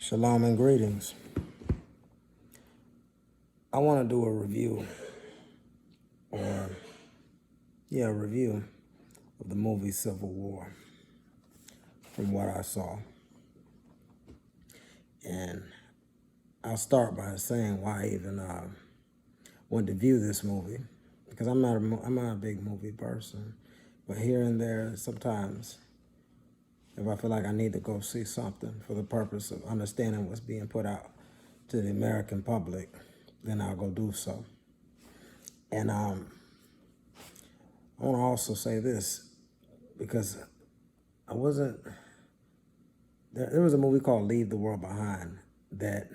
Shalom and greetings. I want to do a review, a review of the movie Civil War from what I saw. And I'll start by saying why I even wanted to view this movie, because I'm not a big movie person, but here and there, sometimes, if I feel like I need to go see something for the purpose of understanding what's being put out to the American public, then I'll go do so. And I want to also say this, because there was a movie called Leave the World Behind that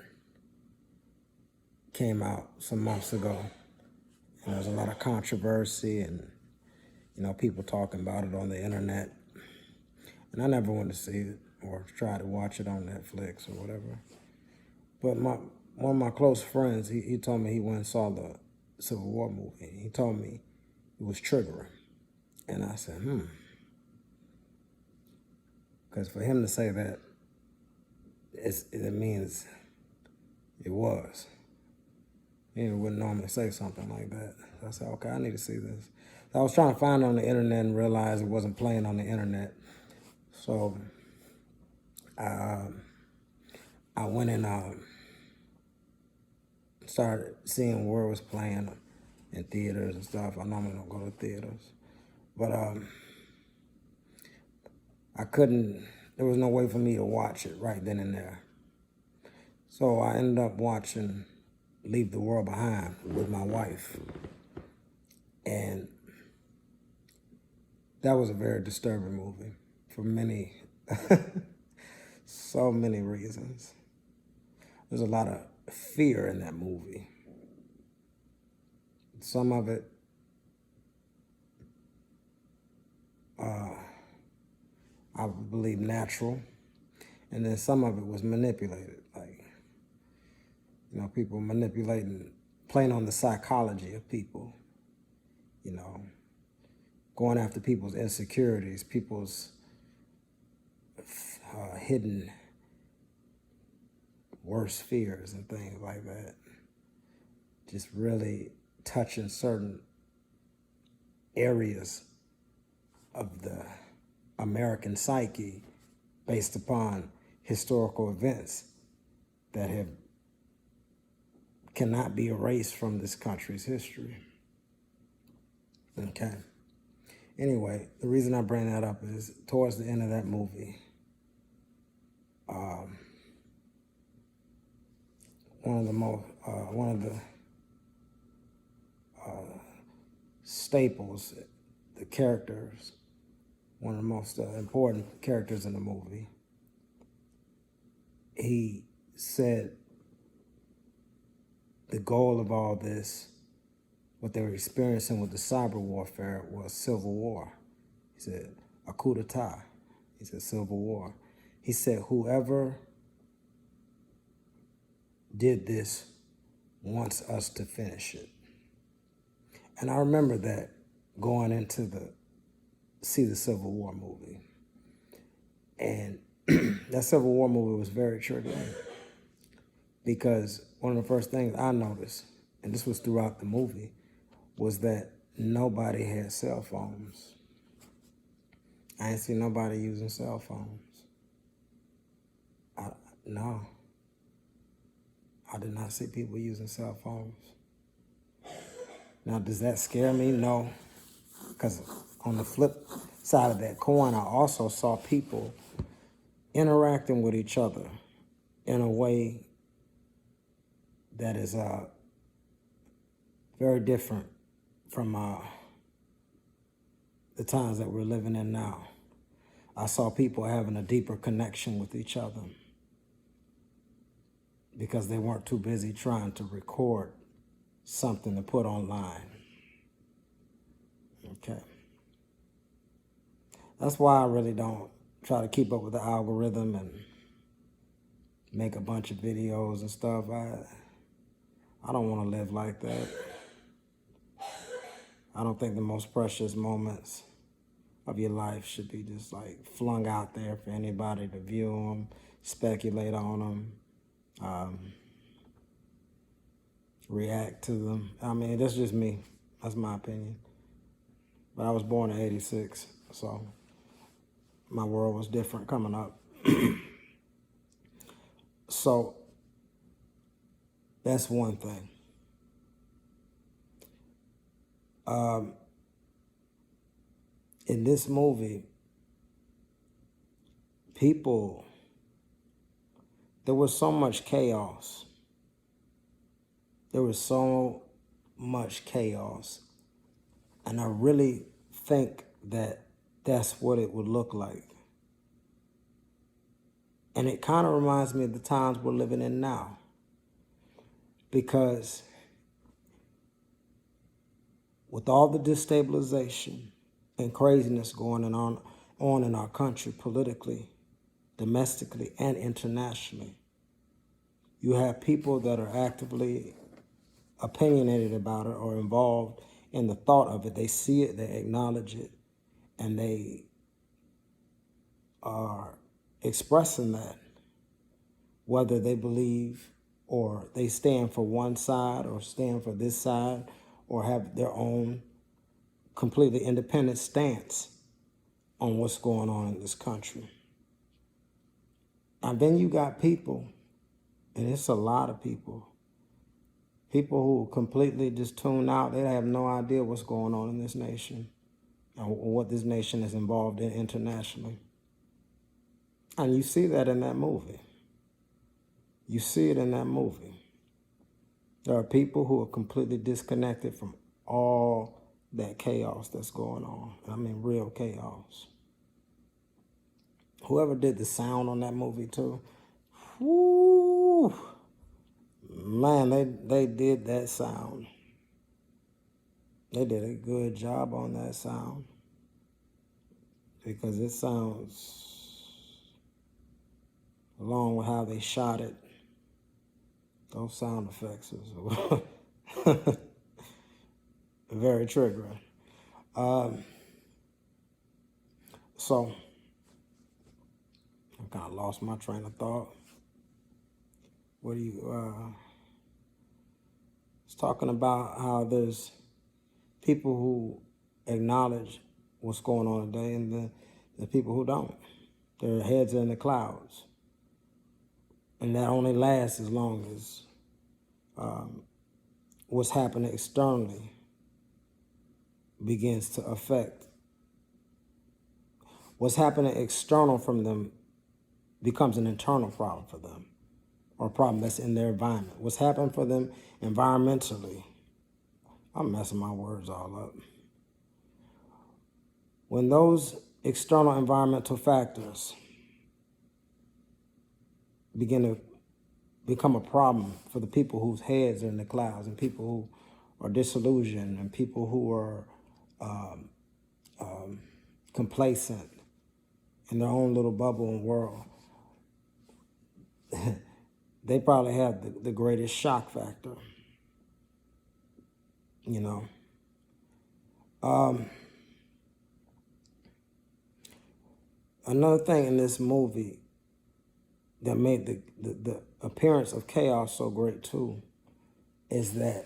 came out some months ago. And there was a lot of controversy and, people talking about it on the internet. And I never wanted to see it or try to watch it on Netflix or whatever. But one of my close friends, he told me he went and saw the Civil War movie. He told me it was triggering. And I said, because for him to say that, it means it was. He wouldn't normally say something like that. So I said, okay, I need to see this. So I was trying to find it on the internet and realized it wasn't playing on the internet. So I went and started seeing where it was playing in theaters and stuff. I normally don't go to theaters. But I couldn't, there was no way for me to watch it right then and there. So I ended up watching Leave the World Behind with my wife. And that was a very disturbing movie for many, so many reasons. There's a lot of fear in that movie. Some of it I believe natural, and then some of it was manipulated, like, people manipulating, playing on the psychology of people, going after people's insecurities, people's hidden worst fears and things like that. Just really touching certain areas of the American psyche based upon historical events that cannot be erased from this country's history. Okay. Anyway, the reason I bring that up is towards the end of that movie, one of the staples, the characters, one of the most important characters in the movie, he said the goal of all this, what they were experiencing with the cyber warfare, was civil war. He said, a coup d'etat. He said, civil war. He said, whoever did this wants us to finish it. And I remember that going into see the Civil War movie. And that Civil War movie was very triggering, because one of the first things I noticed, and this was throughout the movie, was that nobody had cell phones. I ain't seen nobody using cell phones. No. I did not see people using cell phones. Now, does that scare me? No. Because on the flip side of that coin, I also saw people interacting with each other in a way that is very different from the times that we're living in now. I saw people having a deeper connection with each other because they weren't too busy trying to record something to put online. Okay. That's why I really don't try to keep up with the algorithm and make a bunch of videos and stuff. I don't want to live like that. I don't think the most precious moments of your life should be just like flung out there for anybody to view them, speculate on them, react to them. I mean, that's just me. That's my opinion. But I was born in '86, so my world was different coming up. So that's one thing. In this movie, there was so much chaos. There was so much chaos. And I really think that that's what it would look like. And it kind of reminds me of the times we're living in now. Because with all the destabilization and craziness going on in our country politically, domestically, and internationally, you have people that are actively opinionated about it or involved in the thought of it. They see it, they acknowledge it, and they are expressing that, whether they believe or they stand for one side or stand for this side or have their own completely independent stance on what's going on in this country. And then you got people, and it's a lot of people who completely just tune out. They have no idea what's going on in this nation and what this nation is involved in internationally. And you see that in that movie. You see it in that movie. There are people who are completely disconnected from all that chaos that's going on. I mean, real chaos. Whoever did the sound on that movie too, whoo, man, they did that sound. They did a good job on that sound. Because it sounds, along with how they shot it, those sound effects was very triggering. So I kind of lost my train of thought. What do you, it's talking about how there's people who acknowledge what's going on today and the people who don't. Their heads are in the clouds. And that only lasts as long as what's happening externally begins to affect. What's happening external from them becomes an internal problem for them, or a problem that's in their environment. What's happening for them environmentally, I'm messing my words all up. When those external environmental factors begin to become a problem for the people whose heads are in the clouds and people who are disillusioned and people who are complacent in their own little bubble and world, they probably have the greatest shock factor, you know. Another thing in this movie that made the appearance of chaos so great too is that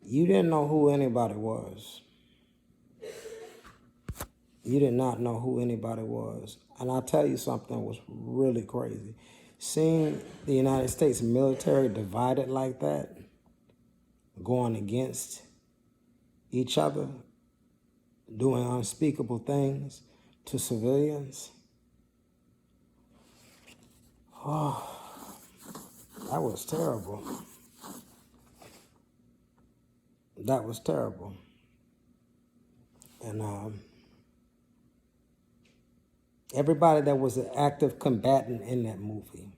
you didn't know who anybody was. You did not know who anybody was. And I'll tell you something that was really crazy. Seeing the United States military divided like that, going against each other, doing unspeakable things to civilians. Oh, that was terrible. That was terrible. And everybody that was an active combatant in that movie.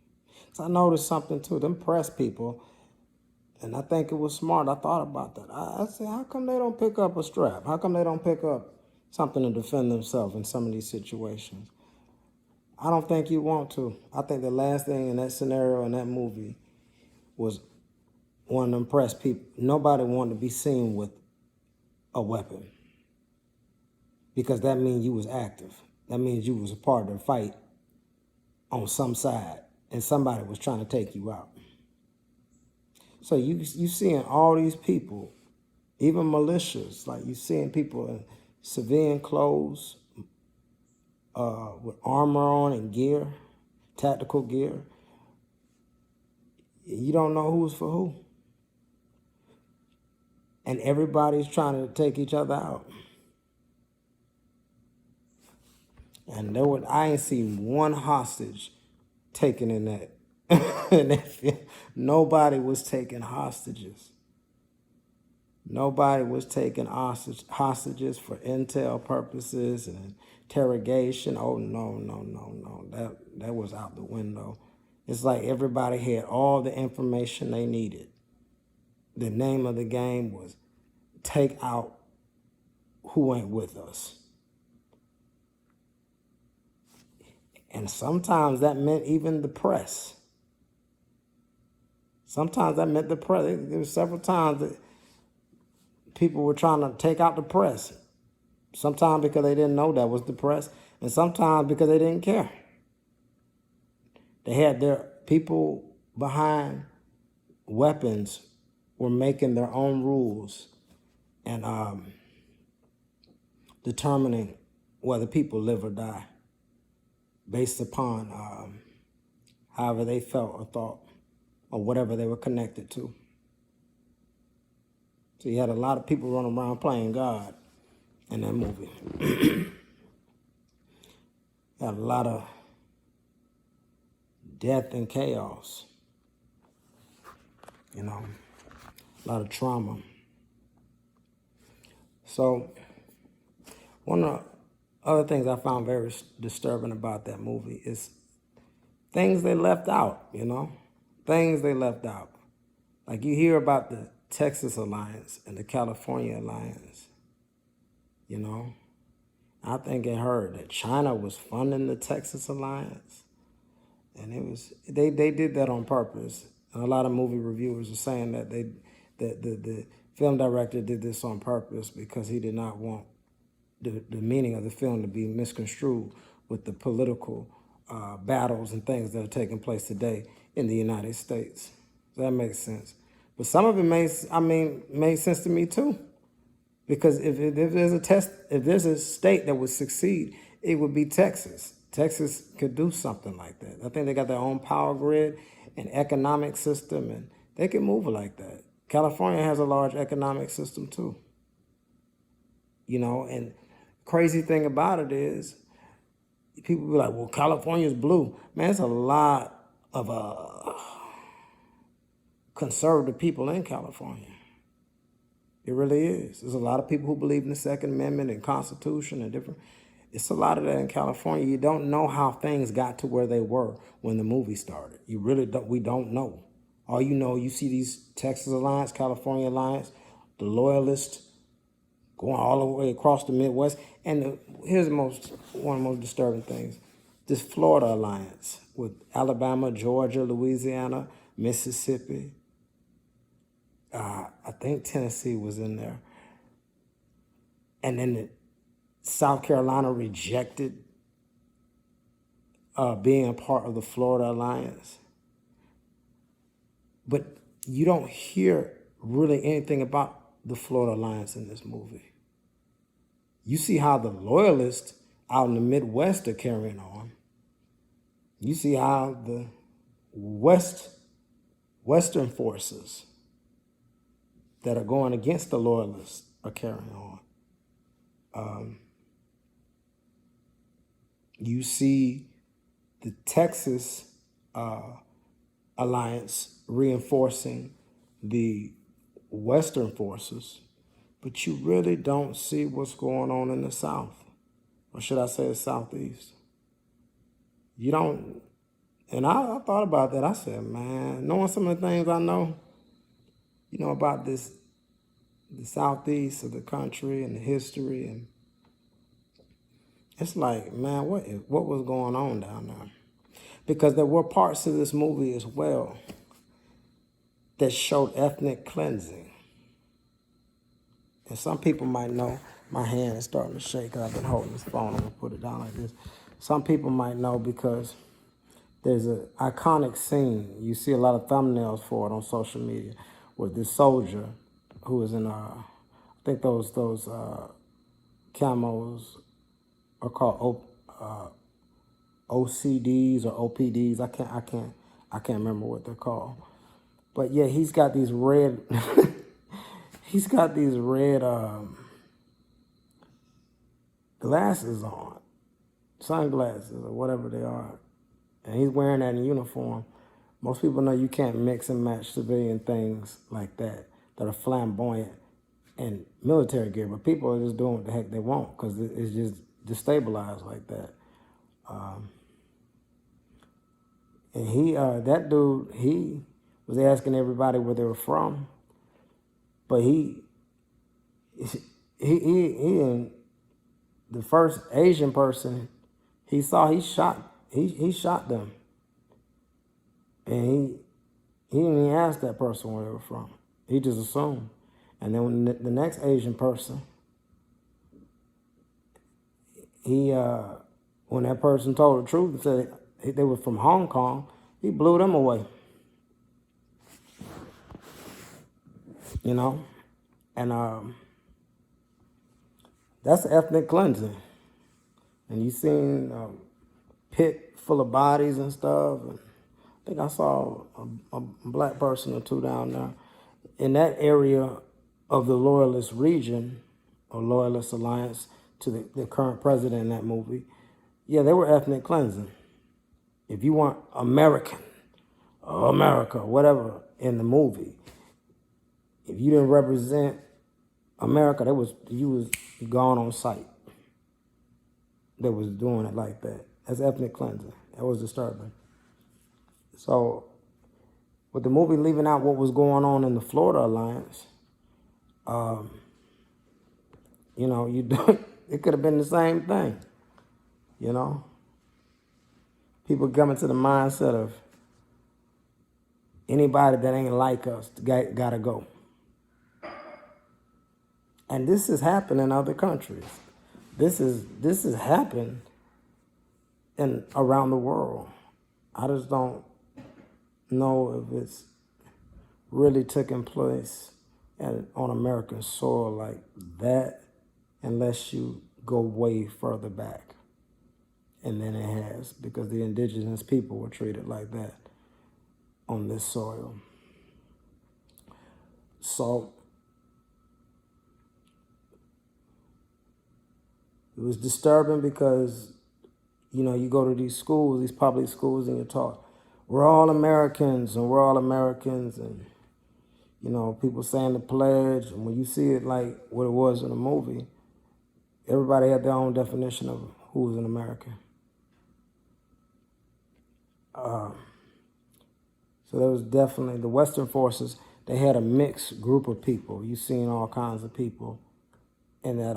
So I noticed something too. Them press people, and I think it was smart. I thought about that. I said, how come they don't pick up a strap? How come they don't pick up something to defend themselves in some of these situations? I don't think you want to. I think the last thing in that scenario in that movie was one of them press people. Nobody wanted to be seen with a weapon, because that means you was active. That means you was a part of the fight on some side, and somebody was trying to take you out. So you seeing all these people, even militias, like you seeing people in civilian clothes, with armor on and gear, tactical gear. You don't know who's for who. And everybody's trying to take each other out. And I ain't seen one hostage taken in that. Nobody was taking hostages. Nobody was taking hostages for intel purposes and interrogation. Oh, no. That was out the window. It's like everybody had all the information they needed. The name of the game was take out who ain't with us. And sometimes that meant even the press. Sometimes that meant the press. There were several times that people were trying to take out the press. Sometimes because they didn't know that was the press, and sometimes because they didn't care. They had their people behind weapons were making their own rules and determining whether people live or die based upon however they felt or thought or whatever they were connected to. So you had a lot of people running around playing God in that movie. You had a lot of death and chaos, a lot of trauma. So one of the other things I found very disturbing about that movie is things they left out, things they left out. Like you hear about the Texas Alliance and the California Alliance, I think it heard that China was funding the Texas Alliance. And it was they did that on purpose. And a lot of movie reviewers are saying that the film director did this on purpose because he did not want the meaning of the film to be misconstrued with the political battles and things that are taking place today in the United States. So that makes sense. But some of it made sense to me too. Because if there's a state that would succeed, it would be Texas. Texas could do something like that. I think they got their own power grid and economic system, and they can move it like that. California has a large economic system too. And crazy thing about it is, people be like, well, California's blue. Man, it's a lot of conservative people in California. It really is. There's a lot of people who believe in the Second Amendment and Constitution and different. It's a lot of that in California. You don't know how things got to where they were when the movie started. You really don't. We don't know. All you know, you see these Texas Alliance, California Alliance, the Loyalists going all the way across the Midwest. And here's one of the most disturbing things. This Florida Alliance with Alabama, Georgia, Louisiana, Mississippi. I think Tennessee was in there. And then South Carolina rejected being a part of the Florida Alliance. But you don't hear really anything about the Florida Alliance in this movie. You see how the Loyalists out in the Midwest are carrying on. You see how the Western forces that are going against the Loyalists are carrying on. You see the Texas Alliance reinforcing the Western forces, but you really don't see what's going on in the South, or should I say the Southeast. You don't, and I thought about that. I said, man, knowing some of the things I know, about the Southeast of the country and the history, and it's like, man, what was going on down there? Because there were parts of this movie as well that showed ethnic cleansing. And some people might know, my hand is starting to shake. I've been holding this phone. I'm going to put it down like this. Some people might know because there's an iconic scene. You see a lot of thumbnails for it on social media, with this soldier who is in I think those camos are called OCDs or OPDs. I can't remember what they're called. But yeah, he's got these red he's got these red glasses on, sunglasses or whatever they are, and he's wearing that in uniform. Most people know you can't mix and match civilian things like that are flamboyant and military gear, but people are just doing what the heck they want because it's just destabilized like that. And that dude, he was asking everybody where they were from, but he and the first Asian person he saw, he shot them, and he didn't even ask that person where they were from. He just assumed. And then when the next Asian person, when that person told the truth and said they were from Hong Kong, he blew them away. You know? And that's ethnic cleansing. And you seen a pit full of bodies and stuff. And I think I saw a black person or two down there. In that area of the Loyalist region, or Loyalist alliance to the current president in that movie, yeah, they were ethnic cleansing. If you weren't American, or America, whatever, in the movie, if you didn't represent America, you was gone on sight. They was doing it like that. That's ethnic cleansing. That was disturbing. So, with the movie leaving out what was going on in the Florida Alliance, you know, it could have been the same thing. You know, people coming to the mindset of anybody that ain't like us gotta go. And this has happened in other countries. This has happened around the world. I just don't know if it's really taking place on American soil like that, unless you go way further back. And then it has, because the indigenous people were treated like that on this soil. So it was disturbing because, you know, you go to these schools, these public schools, and you're taught, we're all Americans, and we're all Americans, and, you know, people saying the pledge, and when you see it like what it was in the movie, everybody had their own definition of who was an American. So there was definitely, the Western forces, they had a mixed group of people. You seen all kinds of people in that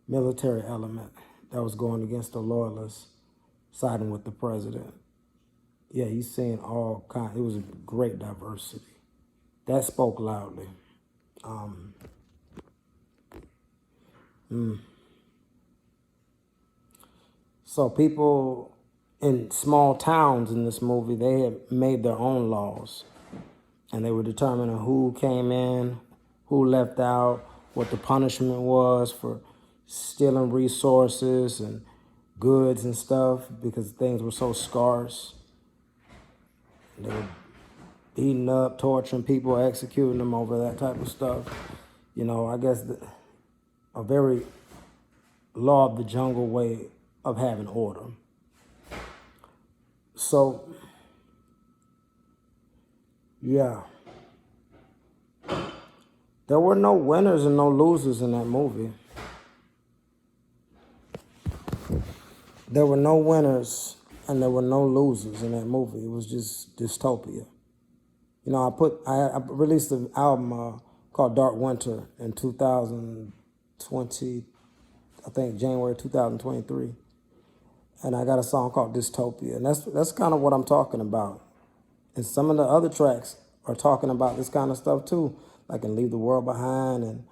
military element that was going against the loyalists, siding with the president. Yeah, you seen all kinds. It was a great diversity. That spoke loudly. So people in small towns in this movie, they had made their own laws, and they were determining who came in, who left out, what the punishment was for stealing resources and goods and stuff, because things were so scarce. They were beating up, torturing people, executing them over that type of stuff. You know, I guess a very law of the jungle way of having order. So, yeah. There were no winners and no losers in that movie. There were no winners and there were no losers in that movie. It was just dystopia. You know, I released an album called Dark Winter in 2020, I think January 2023. And I got a song called Dystopia. And that's kind of what I'm talking about. And some of the other tracks are talking about this kind of stuff too, like in Leave the World Behind and